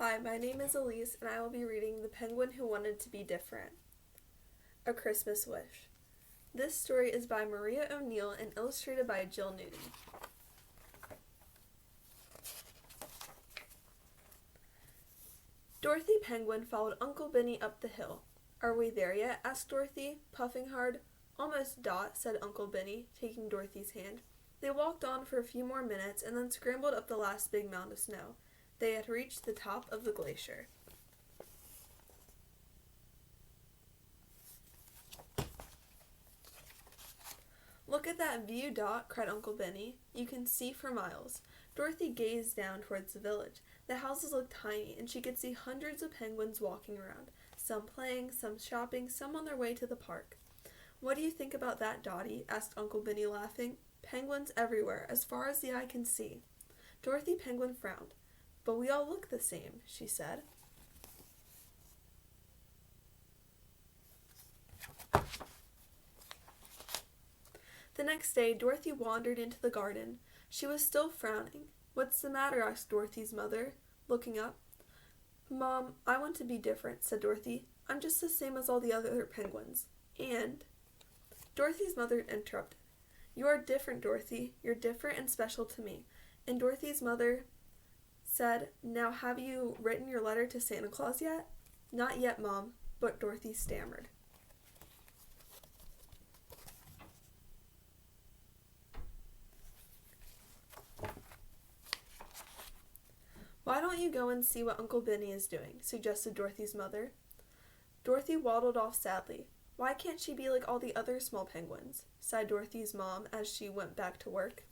Hi, my name is Elise, and I will be reading The Penguin Who Wanted to Be Different. A Christmas Wish. This story is by Maria O'Neill and illustrated by Jill Newton. Dorothy Penguin followed Uncle Benny up the hill. "Are we there yet?" asked Dorothy, puffing hard. "Almost, Dot," said Uncle Benny, taking Dorothy's hand. They walked on for a few more minutes and then scrambled up the last big mound of snow. They had reached the top of the glacier. "Look at that view, Dot," cried Uncle Benny. "You can see for miles." Dorothy gazed down towards the village. The houses looked tiny, and she could see hundreds of penguins walking around, some playing, some shopping, some on their way to the park. "What do you think about that, Dottie?" asked Uncle Benny, laughing. "Penguins everywhere, as far as the eye can see." Dorothy Penguin frowned. "But we all look the same," she said. The next day, Dorothy wandered into the garden. She was still frowning. "What's the matter?" asked Dorothy's mother, looking up. "Mom, I want to be different," said Dorothy. "I'm just the same as all the other penguins. And—" Dorothy's mother interrupted. "You are different, Dorothy. You're different and special to me." And Dorothy's mother said, "Now, have you written your letter to Santa Claus yet?" "Not yet, Mom," but Dorothy stammered. "Why don't you go and see what Uncle Benny is doing?" suggested Dorothy's mother. Dorothy waddled off sadly. "Why can't she be like all the other small penguins?" sighed Dorothy's mom as she went back to work.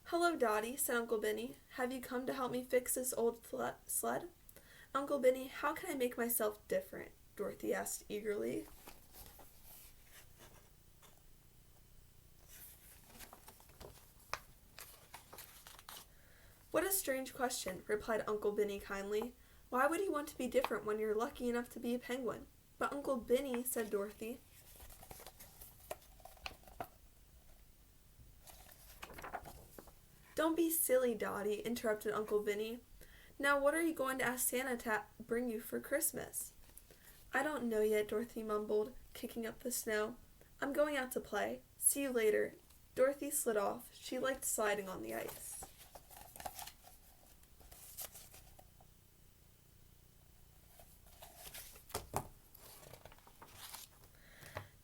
"Hello, Dottie," said Uncle Benny. "Have you come to help me fix this old sled?" "Uncle Benny, how can I make myself different?" Dorothy asked eagerly. "What a strange question," replied Uncle Benny kindly. "Why would you want to be different when you're lucky enough to be a penguin?" "But Uncle Benny," said Dorothy. "Don't be silly, Dottie," interrupted Uncle Benny. "Now what are you going to ask Santa to bring you for Christmas?" "I don't know yet," Dorothy mumbled, kicking up the snow. "I'm going out to play. See you later." Dorothy slid off. She liked sliding on the ice.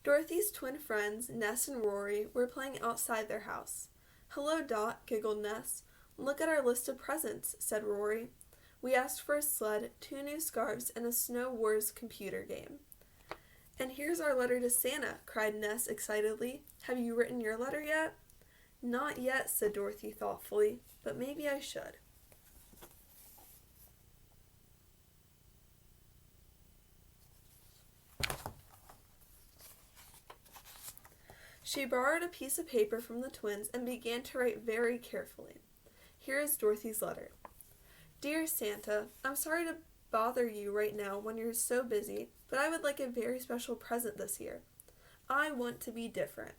Dorothy's twin friends, Ness and Rory, were playing outside their house. "Hello, Dot," giggled Ness. "Look at our list of presents," said Rory. "We asked for a sled, 2 new scarves, and a Snow Wars computer game." "And here's our letter to Santa," cried Ness excitedly. "Have you written your letter yet?" "Not yet," said Dorothy thoughtfully, "but maybe I should." She borrowed a piece of paper from the twins and began to write very carefully. Here is Dorothy's letter. "Dear Santa, I'm sorry to bother you right now when you're so busy, but I would like a very special present this year. I want to be different.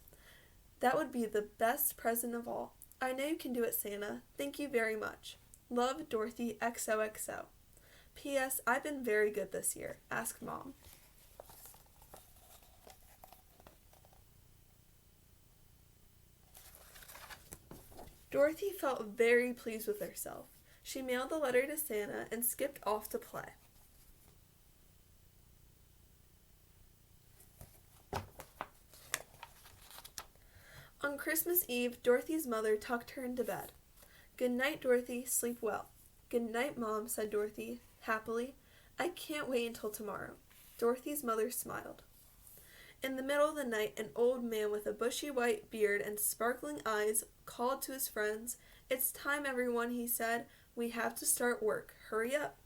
That would be the best present of all. I know you can do it, Santa. Thank you very much. Love, Dorothy XOXO. P.S. I've been very good this year. Ask Mom." Dorothy felt very pleased with herself. She mailed the letter to Santa and skipped off to play. On Christmas Eve, Dorothy's mother tucked her into bed. "Good night, Dorothy. Sleep well." "Good night, Mom," said Dorothy, happily. "I can't wait until tomorrow." Dorothy's mother smiled. In the middle of the night, an old man with a bushy white beard and sparkling eyes called to his friends. "It's time, everyone," he said. "We have to start work. Hurry up."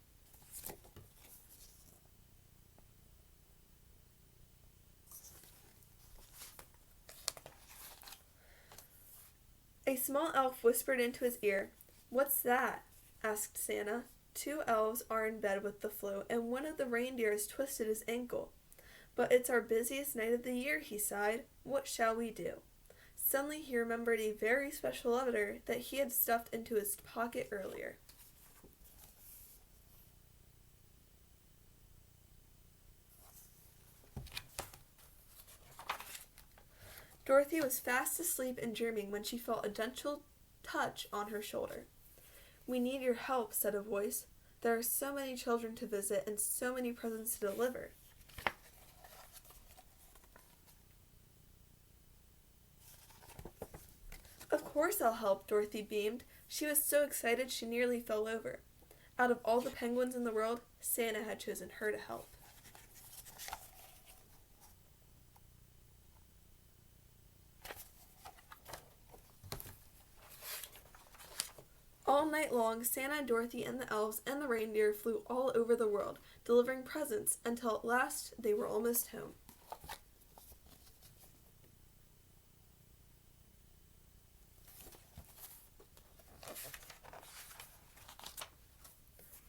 A small elf whispered into his ear. "What's that?" asked Santa. "2 elves are in bed with the flu, and one of the reindeers twisted his ankle. But it's our busiest night of the year," he sighed. "What shall we do?" Suddenly he remembered a very special letter that he had stuffed into his pocket earlier. Dorothy was fast asleep and dreaming when she felt a gentle touch on her shoulder. "We need your help," said a voice. "There are so many children to visit and so many presents to deliver." "Of course I'll help," Dorothy beamed. She was so excited she nearly fell over. Out of all the penguins in the world, Santa had chosen her to help. All night long, Santa and Dorothy and the elves and the reindeer flew all over the world, delivering presents until at last they were almost home.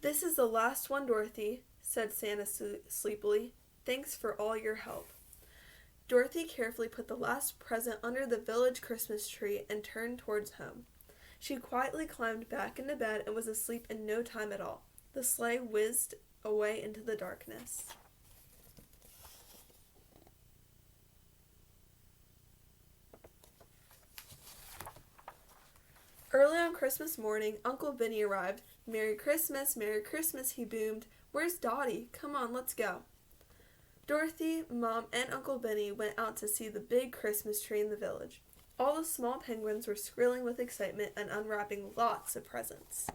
"This is the last one, Dorothy," said Santa sleepily. "Thanks for all your help." Dorothy carefully put the last present under the village Christmas tree and turned towards home. She quietly climbed back into bed and was asleep in no time at all. The sleigh whizzed away into the darkness. Early on Christmas morning, Uncle Benny arrived. "Merry Christmas, Merry Christmas," he boomed. "Where's Dottie? Come on, let's go." Dorothy, Mom, and Uncle Benny went out to see the big Christmas tree in the village. All the small penguins were squealing with excitement and unwrapping lots of presents.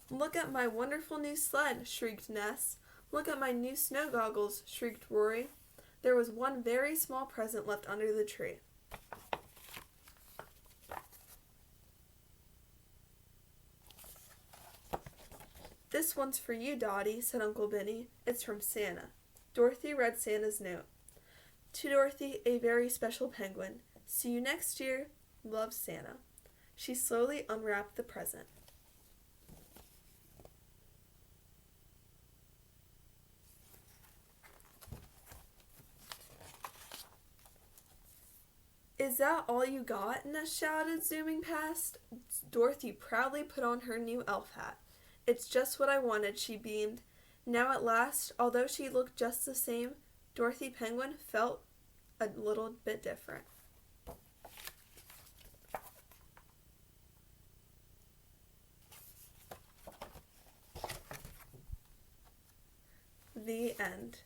"Look at my wonderful new sled," shrieked Ness. "Look at my new snow goggles," shrieked Rory. There was one very small present left under the tree. "This one's for you, Dottie," said Uncle Benny. "It's from Santa." Dorothy read Santa's note. "To Dorothy, a very special penguin. See you next year. Love, Santa." She slowly unwrapped the present. "Is that all you got?" Ness shouted, zooming past. Dorothy proudly put on her new elf hat. "It's just what I wanted," she beamed. Now at last, although she looked just the same, Dorothy Penguin felt a little bit different. The end.